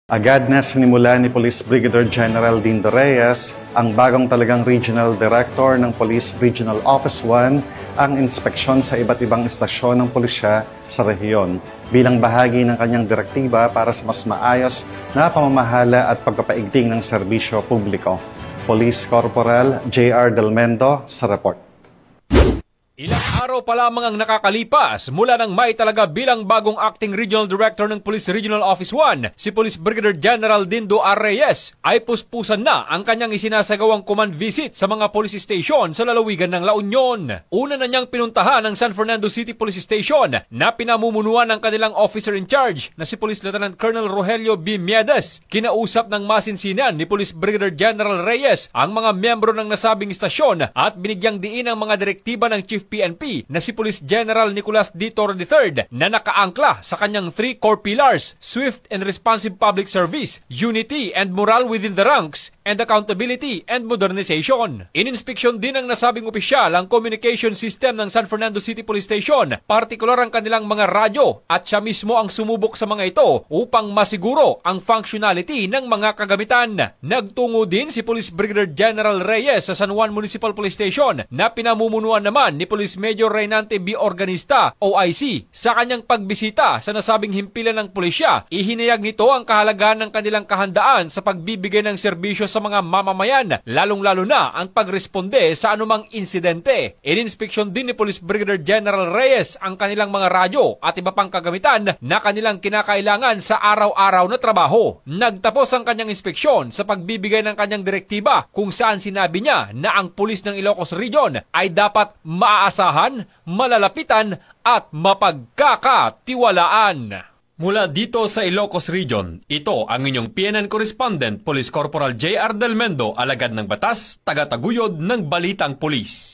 Agad na sinimula ni Police Brigadier General Dindo Reyes, ang bagong talagang Regional Director ng Police Regional Office 1, ang inspeksyon sa iba't ibang istasyon ng pulisya sa rehiyon bilang bahagi ng kanyang direktiba para sa mas maayos na pamamahala at pagpapaigting ng serbisyo publiko. Police Corporal J.R. Delmendo sa report. Ilang araw pa lamang ang nakakalipas mula nang maitalaga bilang bagong Acting Regional Director ng Police Regional Office 1, si Police Brigadier General Dindo R. Reyes ay puspusan na ang kanyang isinasagawang command visit sa mga police station sa lalawigan ng La Union. Una na niyang pinuntahan ang San Fernando City Police Station na pinamumunuan ng kanilang officer in charge na si Police Lieutenant Colonel Rogelio B. Miedes. Kinausap ng masinsinan ni Police Brigadier General Reyes ang mga miyembro ng nasabing istasyon at binigyang diin ang mga direktiba ng Chief PNP na si Police General Nicolas D. Toro III na nakaangkla sa kanyang 3 core pillars: swift and responsive public service, unity and morale within the ranks, and accountability and modernization. Ininspeksyon din ng nasabing opisyal ang communication system ng San Fernando City Police Station, partikular ang kanilang mga radyo, at siya mismo ang sumubok sa mga ito upang masiguro ang functionality ng mga kagamitan. Nagtungo din si Police Brigadier General Reyes sa San Juan Municipal Police Station na pinamumunuan naman ni Police Major Reynante B. Organista, OIC. Sa kanyang pagbisita sa nasabing himpilan ng pulisya, ihinayag nito ang kahalagahan ng kanilang kahandaan sa pagbibigay ng serbisyo sa mga mamamayan, lalong-lalo na ang pagresponde sa anumang insidente. Ininspeksyon din ni Police Brigadier General Reyes ang kanilang mga radyo at iba pang kagamitan na kanilang kinakailangan sa araw-araw na trabaho. Nagtapos ang kanyang inspeksyon sa pagbibigay ng kanyang direktiba kung saan sinabi niya na ang pulis ng Ilocos Region ay dapat maaasahan, malalapitan at mapagkakatiwalaan. Mula dito sa Ilocos Region, ito ang inyong PNN Correspondent, Police Corporal J.R. Delmendo, alagad ng batas, taga-taguyod ng Balitang Pulis.